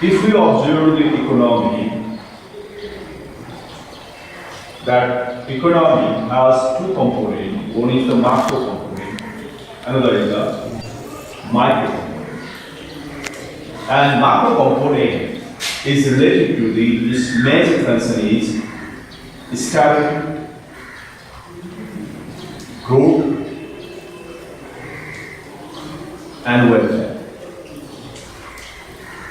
If we observe the economy, that economy has two components. One is the macro component, another is the micro component. And macro component is related to this major concern is stability, growth, and welfare.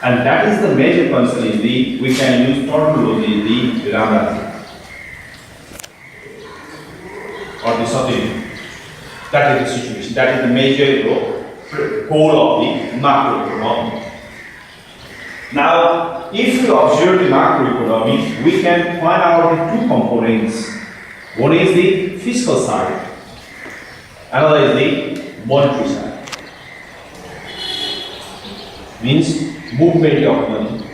And that is the major concern in the, we can use terminology in the grammar or the subject. That is the situation. That is the major goal of the macroeconomy. Now, if we observe the macroeconomy, we can find out the two components. One is the fiscal side, another is the monetary side. Means movement of money.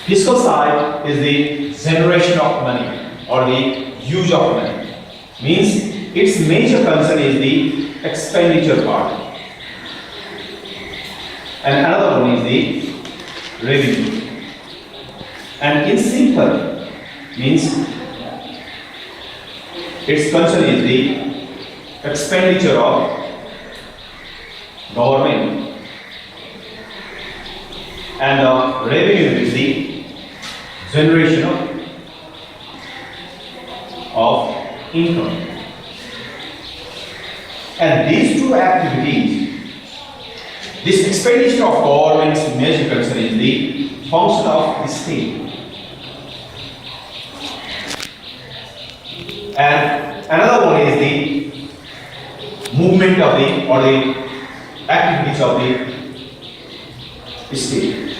Fiscal side is the generation of money or the use of money. Means its major concern is the expenditure part. And another one is the revenue. And in simple means its concern is the expenditure of government, and revenue is the generation of income. And these two activities, this expenditure of government's major concern is the function of the state. And another one is the movement of the or the activities of the state.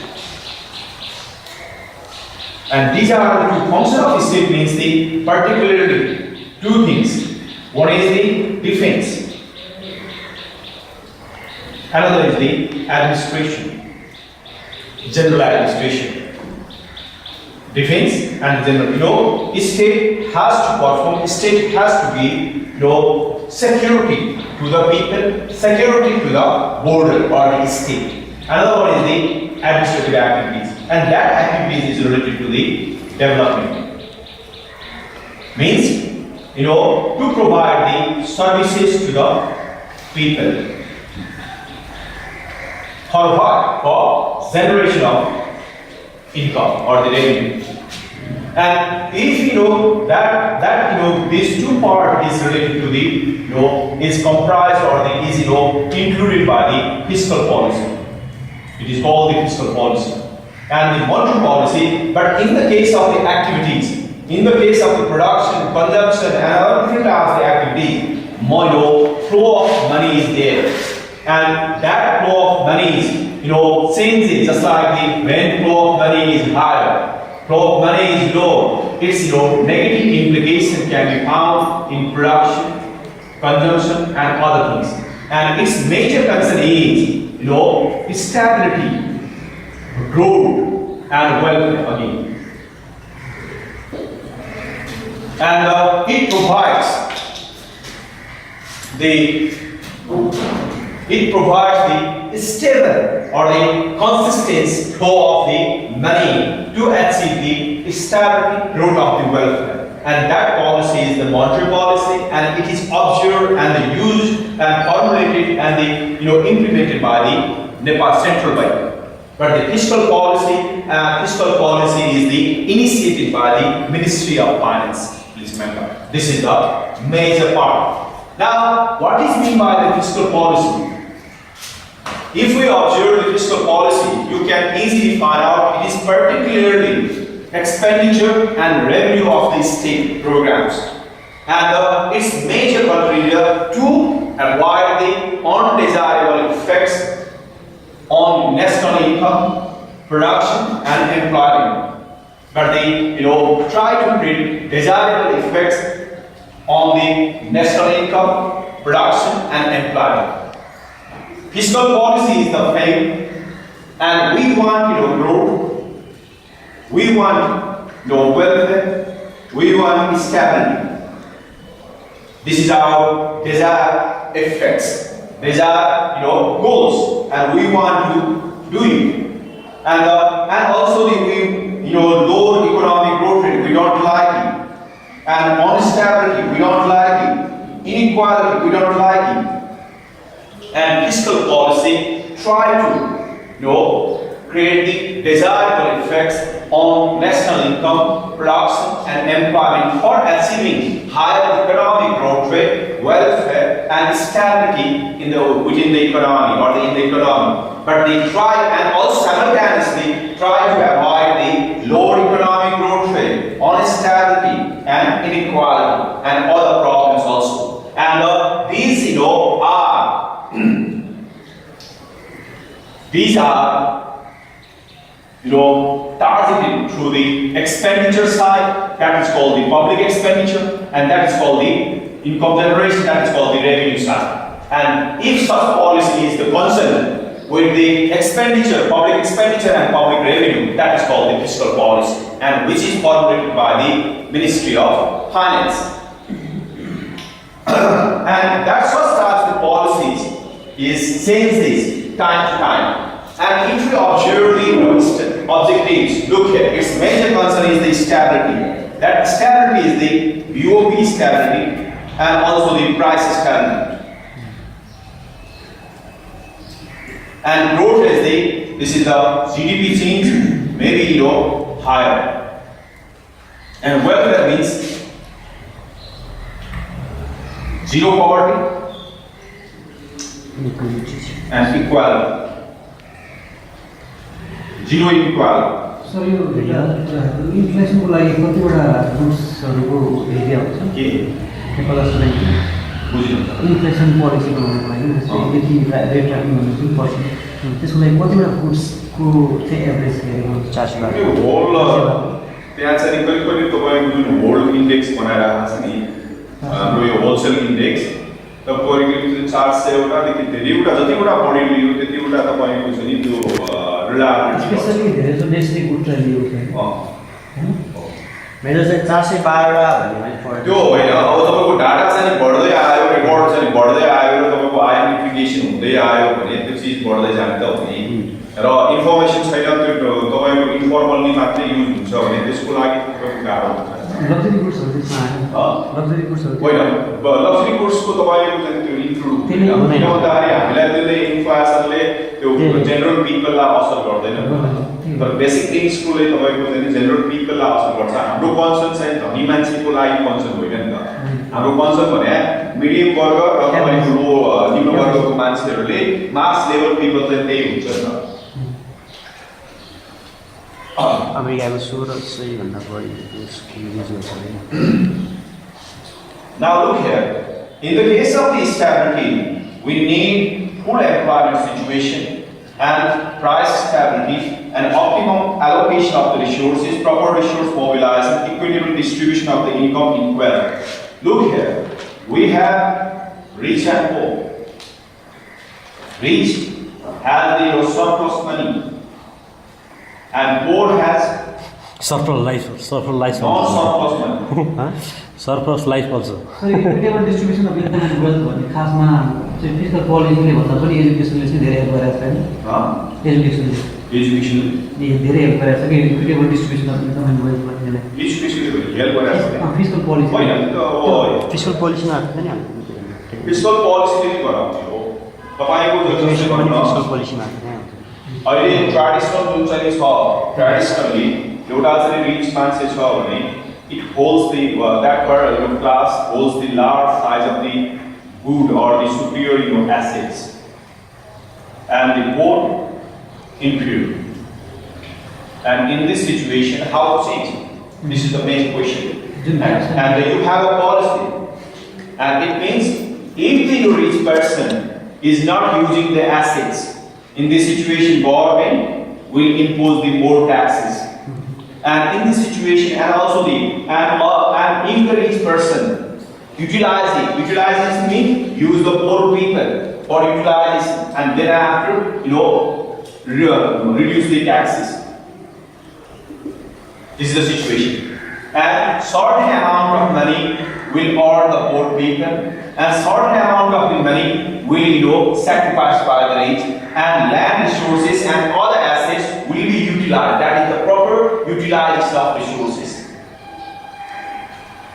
And these are the two functions of the state means the particularly two things. One is the defense, another is the administration, general administration. Defense and general, state has to perform, state has to be, security to the people, security to the border or the state. Another one is the administrative activities, and that activities is related to the development. Means, to provide the services to the people. For what? For generation of income or the revenue. And if these two parts is related to the is comprised or is included by the fiscal policy. It is called the fiscal policy and the monetary policy. But in the case of the activities, in the case of the production, consumption, and other different types of the activities, flow of money is there, and that flow of money is changes just like when flow of money is higher, flow of money is low. Its negative implication can be found in production, consumption, and other things. And its major concern is stability, growth, and welfare again. And it provides the stable or the consistent flow of the money to achieve the stability, growth of the welfare. And that policy is the monetary policy, and it is observed and used and formulated and implemented by the Nepal Central Bank. But the fiscal policy is the initiated by the Ministry of Finance. Please remember, this is the major part. Now, what is meant by the fiscal policy? If we observe the fiscal policy, you can easily find out it is particularly expenditure and revenue of the state programs. and its major contributor to avoid the undesirable effects on national income, production and employment. But they try to create desirable effects on the national income, production and employment. Fiscal policy is the frame, and we want growth, we want welfare, we want stability. This is our desired effects, desired goals, and we want to do it. And also the low economic growth rate, we don't like it, and instability, we don't like it, inequality, we don't like it, and fiscal policy try to create the desirable effects on national income, production and employment for achieving higher economic growth rate, welfare and stability within the economy or in the economy. But they try and also simultaneously try to avoid the lower economic growth rate, instability and inequality and other problems also. And these are targeted through the expenditure side, that is called the public expenditure, and that is called the income generation, that is called the revenue side. And if such policy is the concern with the expenditure, public expenditure and public revenue, that is called the fiscal policy, and which is formulated by the Ministry of Finance. And that's what starts the policies, is changes time to time. And if we observe the objectives, look here, its major concern is the stability. That stability is the BOP stability and also the price stability. And growth is this is the GDP change, maybe higher. And welfare means zero poverty and equality. Zero inequality. So inflation को लागि कतिवटा रुल्सहरुको area हुन्छ के Nepal Australia inflation policy बनाउनको लागि यदि rate राख्नु भने पनि पर्छ त्यसको लागि कतिवटा गुड्सको चाहिँ एभरेज हेरेको चार्ज लाग्छ यो होल त्यहाँ चाहिँ करिब तपाईको जुन होल्ड इन्डेक्स बनाइराखेको छ नि हाम्रो यो होलसेल इन्डेक्स तपाईको 400 वटा देखि धेरैवटा जतिवटा बढी लियो त्यतिवटा तपाईको छ नि त्यो स्पेशली धेरै जो नेस्ले गुड्स लियो मेरो चाहिँ 412 भन्ने पनि त्यो होइन अब तपाईको डाटा चाहिँ बढ्दै आयो रेकर्ड चाहिँ बढ्दै आयो र तपाईको आइडेन्टिफिकेसन हुँदै आयो भने त्यो चीज बढ्दै जान्छ त हो नि र इन्फर्मेसन छैन त्यो तपाईको इन्फर्मली मात्रै युज हुन्छ भने त्यसको लागि तपाईको गाह्रो हुन्छ लग्जरी गुड्सहरु त्यसमा आयो लग्जरी गुड्सहरु होइन लग्जरी गुड्सको तपाईको चाहिँ त्यो इन्क्लुड हुँदैन किनभने हामीलाई त्यसले इन्फ्लेसनले त्यो जनरल पिपललाई असर गर्दैन तर बेसिक थिंग्सको लागि तपाईको चाहिँ जनरल पिपललाई असर गर्छ हाम्रो कन्सर्न चाहिँ धनी मान्छेको लागि कन्सर्न होइन नि त हाम्रो कन्सर्न भने मिडियम वर्ग र तपाईको लो निम्न वर्गको मान्छेहरूले मास लेभल पिपल चाहिँ त्यही हुन्छ नि अमेरिकाको 1600 भन्दा बढी युज गर्छ Now look here, in the case of the stability, we need full employment situation and price stability and optimum allocation of the resources, proper resource mobilization, equitable distribution of the income in wealth. Look here, we have rich and poor. Rich has the surplus money and poor has surplus life non-surplus money. Surplus life also. So equitable distribution of income and wealth भन्ने खासमा चाहिँ fiscal policy भन्दा पनि एजुकेसनले चाहिँ धेरै help गरेको छ हैन एजुकेसनले धेरै हेल्प गरेको छ कि equitable distribution of income and wealth भन्नेलाई एजुकेसनले हेल्प गरेको छ fiscal policy होइन fiscal policy मा आएको नि fiscal policy ले गराउँछ हो तपाईको education पनि fiscal policy मा आएको नि अहिले ट्रेडिसनल जुन चाहिँ छ ट्रेडिसनली एउटा चाहिँ रिच मान्छे छ भने it holds the that particular class holds the large size of the good or the superior assets and the poor inferior. And in this situation, how to change? This is the main question. And you have a policy And it means if the rich person is not using the assets, in this situation government will impose the more taxes. And in this situation, and also and if the rich person utilizes means use the poor people for utilization, and then after reduce the taxes. This is the situation. And certain amount of money will earn the poor people, and certain amount of the money will sacrificed by the rich, and land resources and other assets will be utilized. That is the proper utilization of resources.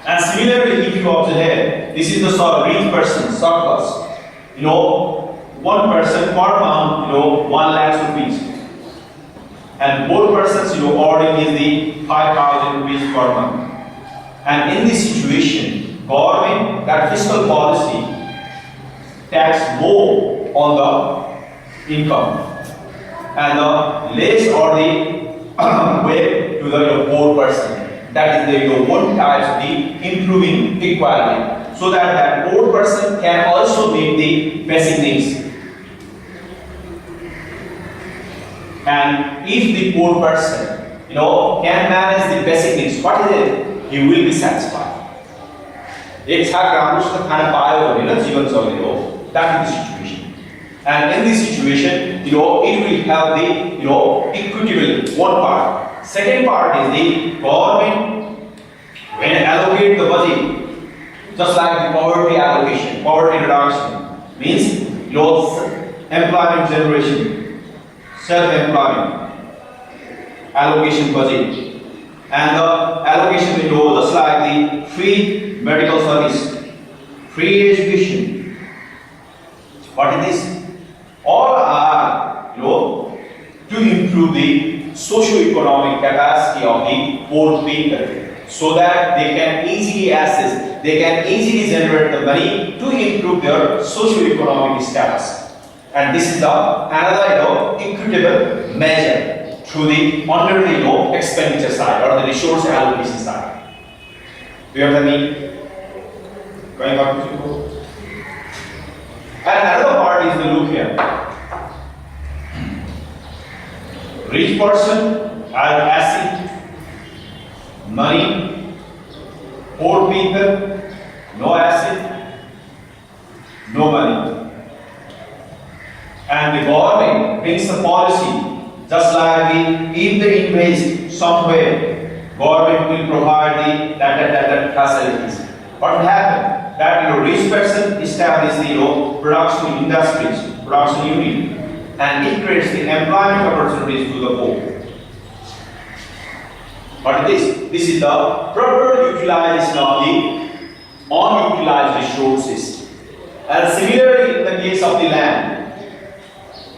And similarly, if you observe, this is the rich person surplus. One person per month, 1 lakh rupees, and poor persons, earning is the 5,000 rupees per month. And in this situation, government, that fiscal policy, tax more on the income, and the less or the way to the poor person. That is the one type of the improving equality, so that poor person can also meet the basic needs. And if the poor person, can manage the basic needs, what is it? He will be satisfied. एक छाक राम्रोसँग खाना पायो भने जीवन चल्ने हो. That is the situation. And in this situation, it will have the equitable one part. Second part is the government when allocate the budget, just like the poverty allocation, poverty reduction means employment generation, self-employment, allocation budget, and the allocation just like the free medical service, free education. What is this? All are to improve the socio-economic capacity of the poor people, so that they can easily access, they can easily generate the money to improve their socio-economic status. And this is another equitable measure through the under the expenditure side or the resource allocation side. Do you have any? Going back to people. And another part is the look here. Rich person has asset, money. Poor people, no asset, no money. And the government brings the policy, just like if they invest somewhere, government will provide that facilities. What will happen? That rich person establish the production industries, production unit, and it creates the employment opportunities to the poor. What is this? This is the proper utilization of the unutilized resources. And similarly, in the case of the land,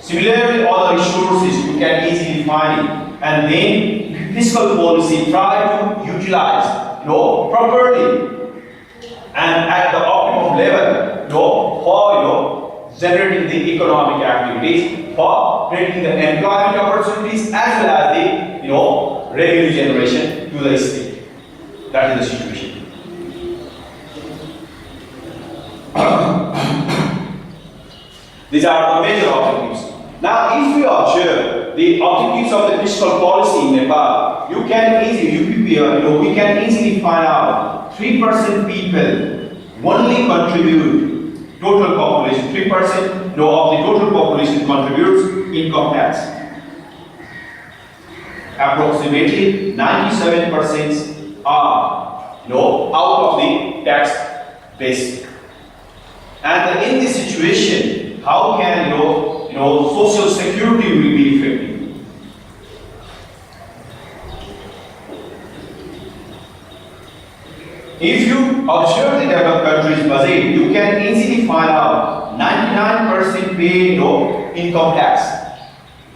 similarly all the resources you can easily find it, and then fiscal policy try to utilize properly and at the optimum level for generating the economic activities, for creating the employment opportunities as well as the revenue generation to the state. That is the situation. These are the major objectives. Now, if we observe the objectives of the fiscal policy in Nepal, we can easily find out 3% people only contribute total population. 3% of the total population contributes income tax. Approximately 97% are out of the tax base. And in this situation, how can social security will be effective? If you observe the developed countries' budget, you can easily find out 99% pay income tax.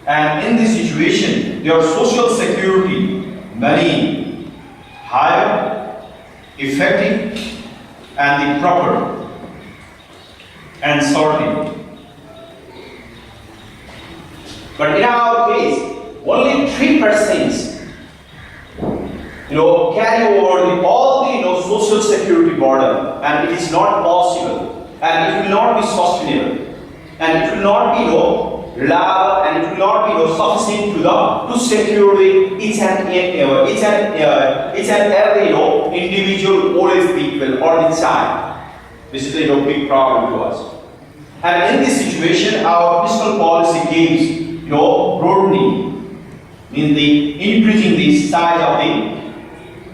And in this situation, their social security money higher, effective, and the proper and certain. But in our case, only 3% carry over all the social security burden, and it is not possible, and it will not be sustainable, and it will not be reliable, and it will not be sufficient to secure each and every individual old age people or the child. This is a big problem to us. And in this situation, our fiscal policy gives broadening, means the increasing the size of the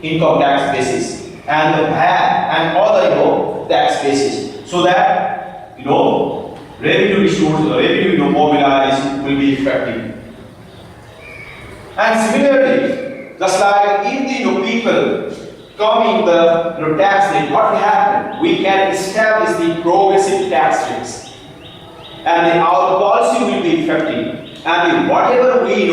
income tax basis and the VAT and other tax basis, so that revenue resource, revenue mobilized will be effective. And similarly, just like if the people come in the tax rate, what will happen? We can establish the progressive tax rates, and our policy will be effective. And whatever we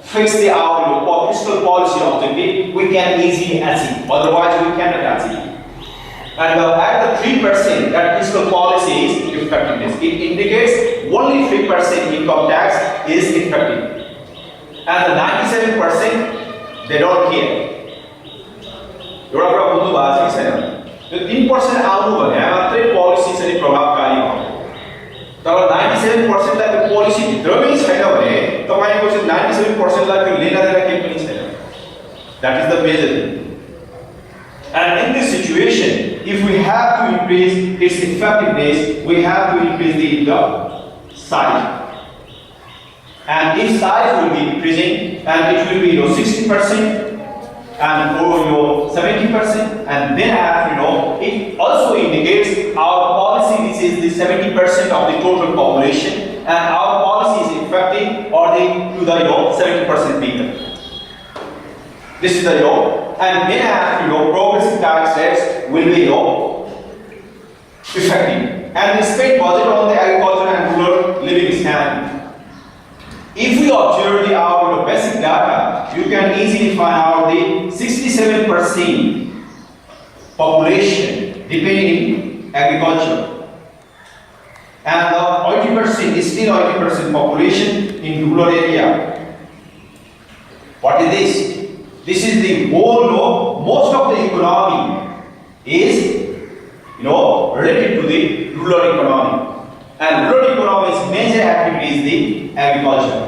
fix our fiscal policy objective, we can easily achieve. Otherwise, we cannot achieve. And at the 3%, that fiscal policy is effectiveness. It indicates only 3% income tax is effective, and the 97% they don't care. एउटा कुरा बुझ्नु भएको छैन, त्यो 3% आउनु भने मात्रै policy चाहिँ प्रभावकारी हुन्छ। तर 97% लाई त्यो पोलिसी भित्रमै छैन भने तपाईको चाहिँ 97% लाई त्यो लिन देन केही पनि छैन। That is the major thing. And in this situation, if we have to increase its effectiveness, we have to increase the size. And if size will be increasing, and it will be 60%, and 70%, and then after it also indicates our policy, which is the 70% of the total population, and our policy is effective or to the 70% people. This is the and then after progressive tax rates will be effective, and we spend budget on the agriculture and rural living standard. If we observe our basic data, you can easily find out the 67% population depending in agriculture, and the 80% is still 80% population in rural area. What is this? This is the whole. Most of the economy is related to the rural economy, and rural economy's major activity is the agriculture,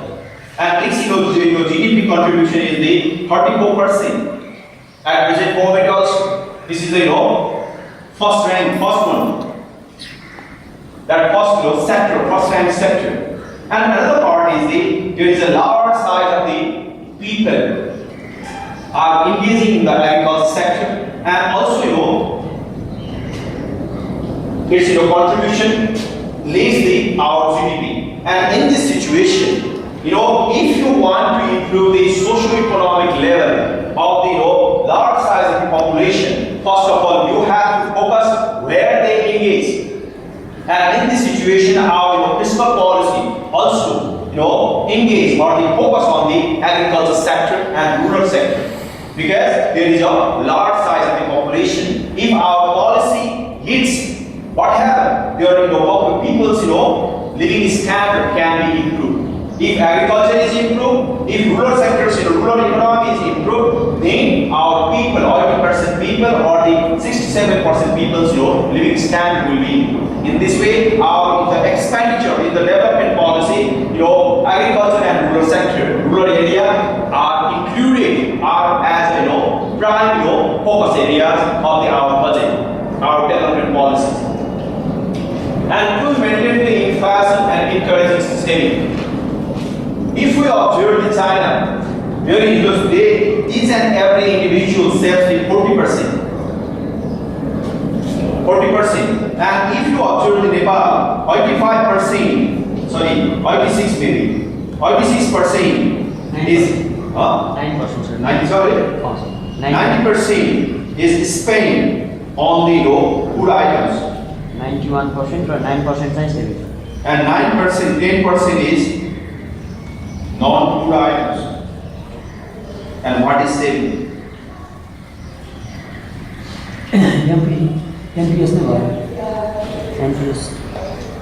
and its GDP contribution is the 34%. At present moment also, this is the first one. That first rank sector. And another part is there is a large size of the people are engaging in the agriculture sector, and also its contribution leads our GDP. And in this situation, if you want to improve the socio-economic level of the large size of the population, first of all you have to focus where they engage. And in this situation, our fiscal policy also engage or the focus on the agriculture sector and rural sector, because there is a large size of the population. If our policy hits, what happens? There people's living standard can be improved. If agriculture is improved, if rural sectors, rural economy is improved, then our people, 80% people or the 67% people's living standard will be improved. In this way, the expenditure in the development policy, agriculture and rural sector, rural area are included as prime focus areas of our budget, our development policies. And to maintain the inflation and encourage saving. If we observe in China, during those days, each and every individual saves 40%. 40%. And if you observe in Nepal, 86 maybe. 86% is 9%, sir. 90% is spent on the food items. 91% or 9% saving. And 9%, 10% is non-food items. And what is saving? NPS ne var? NPS.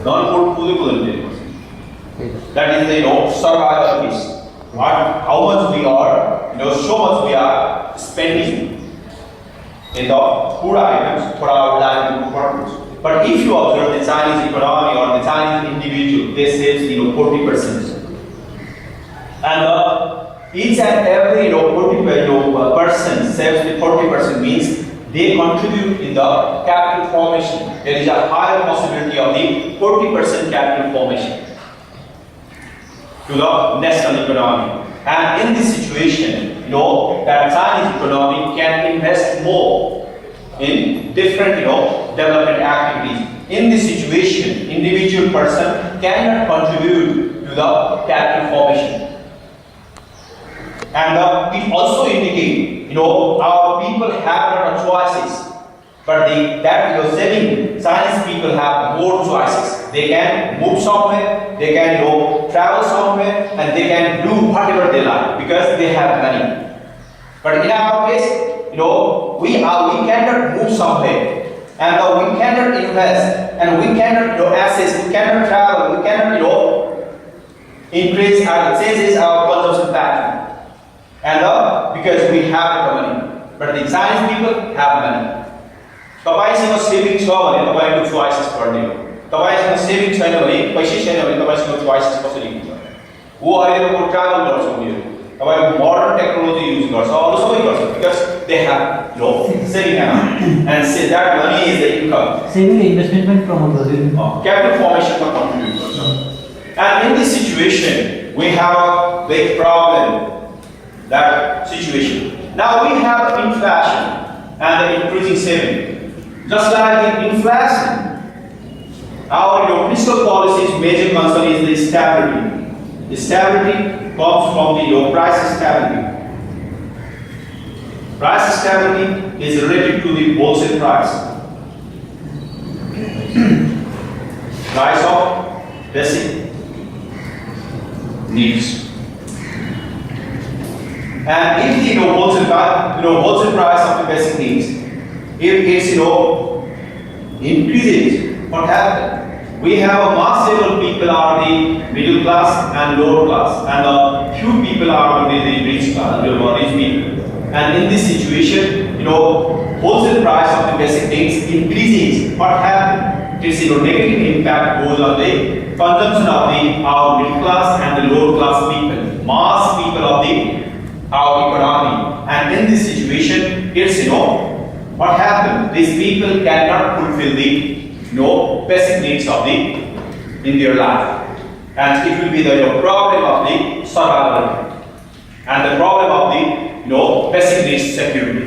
Non-food food. That is the survival piece. How much we are, so much we are spending. in the food items for our livelihood purpose. But if you observe the Chinese economy or the Chinese individual, they save 40%. And each and every 40 person saves the 40% means they contribute in the capital formation. There is a higher possibility of the 40% capital formation to the national economy. And in this situation, that Chinese economy can invest more in different, development activities. In this situation, individual person cannot contribute to the capital formation. And it also indicates, our people have no choices, but saving Chinese people have more choices. They can move somewhere, they can travel somewhere, and they can do whatever they like because they have money. But in our case, we cannot move somewhere, and we cannot invest, and we cannot access, we cannot travel, we cannot increase our changes our consumption pattern. And because we have the money, but the Chinese people have money. तपाईसँग saving छ भने तपाईको choices गर्ने हो. तपाईसँग saving छैन भने पैसा छैन भने तपाईसँग चोइसेस कसरी हुन्छ? वो अहिलेको ट्राभल गर्छ उनीहरु. तपाईको मोडर्न टेक्नोलोजी युज गर्छ, अरु सबै गर्छ because they have saving amount and say that money is the income. Saving investment पनि प्रमोट गर्छ. Capital formation मा contribute गर्छ. And in this situation we have a big problem. That situation. Now we have inflation and the increasing saving. Just like the inflation, our fiscal policy's major concern is the stability. The stability comes from the price stability. Price stability is related to the wholesale price. Price of basic needs. And if the wholesale price of the basic needs, if it's increases, what happens? We have a mass level people are the middle class and lower class, and a few people are the rich class, rich people. And in this situation, wholesale price of the basic needs increases. What happens? This negative impact goes on the consumption of our middle class and the lower class people, mass people of our economy. And in this situation, it's what happens? These people cannot fulfill the basic needs of in their life, and it will be the problem of the survival and the problem of the basic needs security.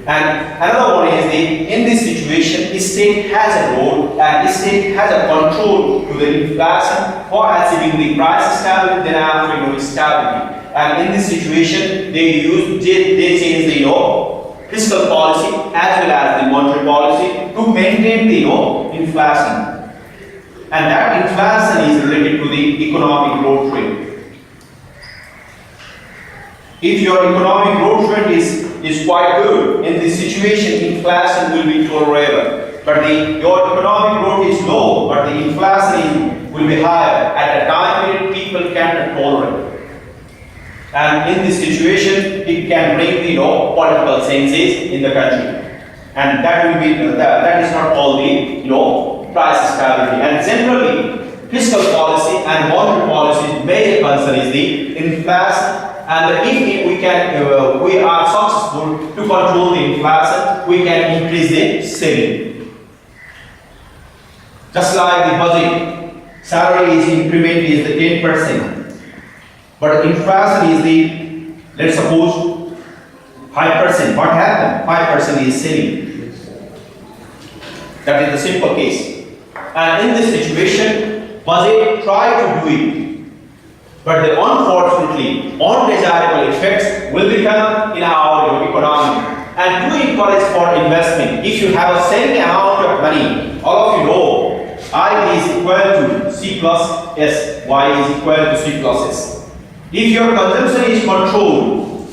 And another one is in this situation, the state has a role and the state has a control to the inflation for achieving the price stability, then after stability. And in this situation, they change the fiscal policy as well as the monetary policy to maintain the inflation. And that inflation is related to the economic growth rate. If your economic growth rate is quite good, in this situation, inflation will be tolerable. But your economic growth is low, but the inflation will be higher. At a time period, people cannot tolerate. And in this situation, it can bring political changes in the country, and that is not all the price stability. And generally, fiscal policy and monetary policy's major concern is the inflation. And if we are successful to control the inflation, we can increase the saving. Just like the budget, salary increment is the 10%. But inflation is let's suppose 5%. What happened? 5% is saving. That is the simple case. And in this situation, budget try to do it. But unfortunately, undesirable effects will become in our economy. And to encourage for investment, if you have a saving amount of money, all of you know, I is equal to C plus S, Y is equal to C plus S. If your consumption is controlled,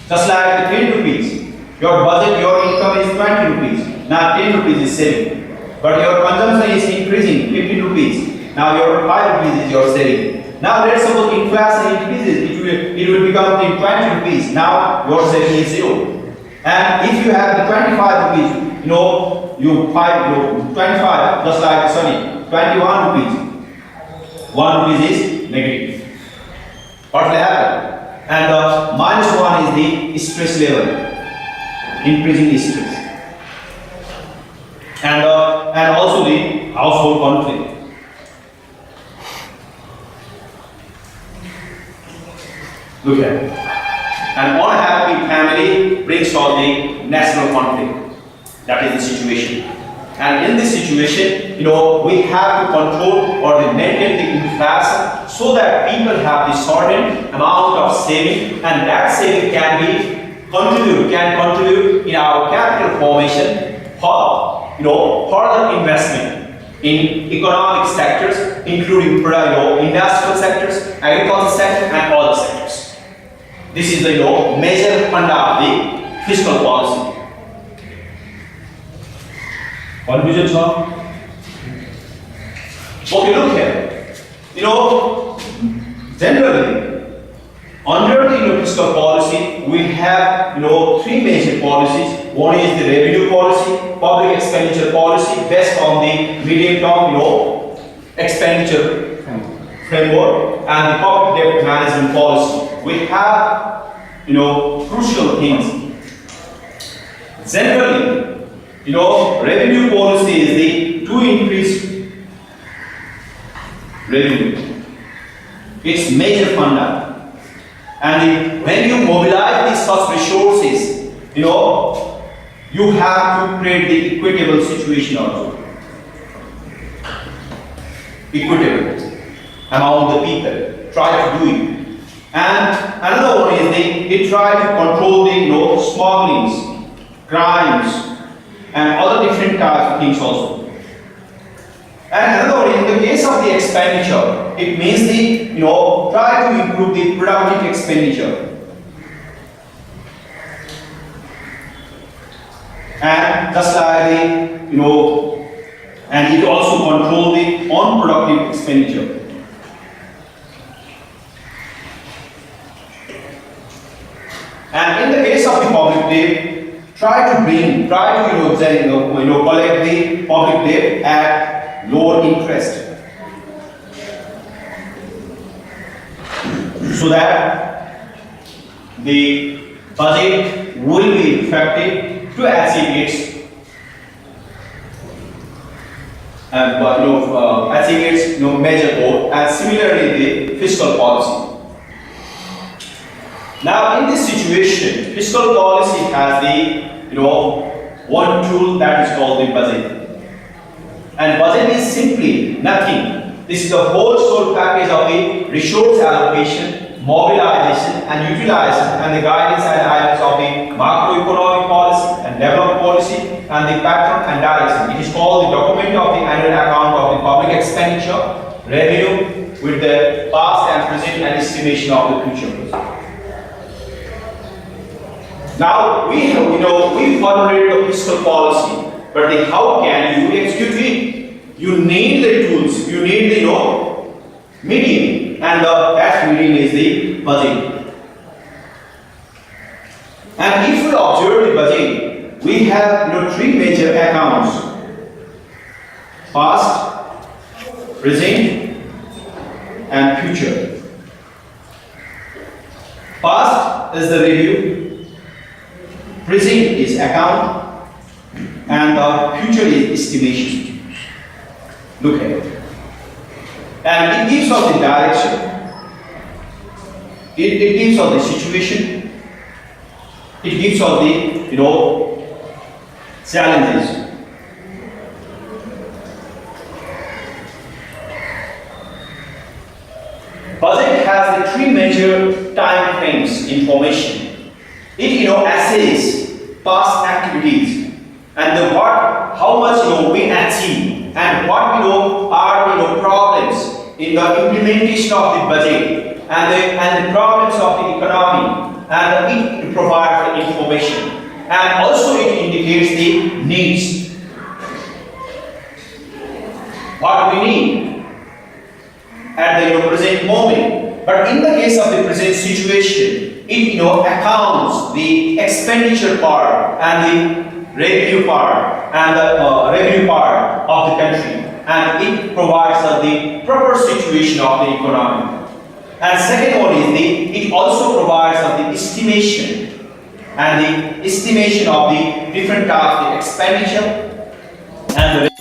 just like the 10 rupees, your budget, your income is 20 rupees, now 10 rupees is saving. But your consumption is increasing, 15 rupees, now your 5 rupees is your saving. Now let's suppose inflation increases, it will become 20 rupees, now your saving is 0. And if you have the 25 rupees, you 25, just like, sorry, 21 rupees. 1 rupees is negative. What will happen? And minus 1 is the stress level, increasing the stress. And also the household conflict. Look at it. An unhappy family brings on the national conflict. That is the situation. And in this situation, we have to control or maintain the inflation so that people have the certain amount of saving, and that saving can contribute in our capital formation for further investment in economic sectors, including industrial sectors, agricultural sector, and other sectors. This is the major funda of the fiscal policy. Confusion, sir? Okay, look here. Generally, under the fiscal policy, we have three major policies. One is the revenue policy, public expenditure policy based on the medium-term expenditure framework, and the public debt management policy. We have crucial things. Generally, revenue policy is to increase revenue. It's major funda. And when you mobilize these such resources, you have to create the equitable situation also. Equitable among the people. Try to do it. And another one is they try to control the smugglings, crimes, and other different types of things also. And another one, in the case of the expenditure, it means the try to improve the productive expenditure. And just like and it also control the unproductive expenditure. And in the case of the public debt, try to collect the public debt at lower interest, so that the budget will be effective to achieve its major goal, and similarly the fiscal policy. Now, in this situation, fiscal policy has the one tool that is called the budget. And budget is simply nothing. This is the whole sole package of the resource allocation, mobilization, and utilization, and the guidance and items of the macroeconomic policy and development policy, and the pattern and direction. It is called the document of the annual account of the public expenditure, revenue, with the past and present and estimation of the future. Now we formulate the fiscal policy, but how can you execute it? You need the tools, you need the medium, and that medium is the budget. And if we observe the budget, we have three major accounts: past, present, and future. Past is the review. Present is account, and the future is estimation. Look at it. And it gives us the direction, it gives us the situation, it gives us the challenges. Budget has the three major time frames information. It assesses past activities and how much we achieve, and what are problems in the implementation of the budget, and the problems of the economy, and it provides the information, and also it indicates the needs, what we need at the present moment. But in the case of the present situation, it accounts the expenditure part and the revenue part of the country, and it provides the proper situation of the economy. And second one is it also provides the estimation and the estimation of the different types of expenditure and the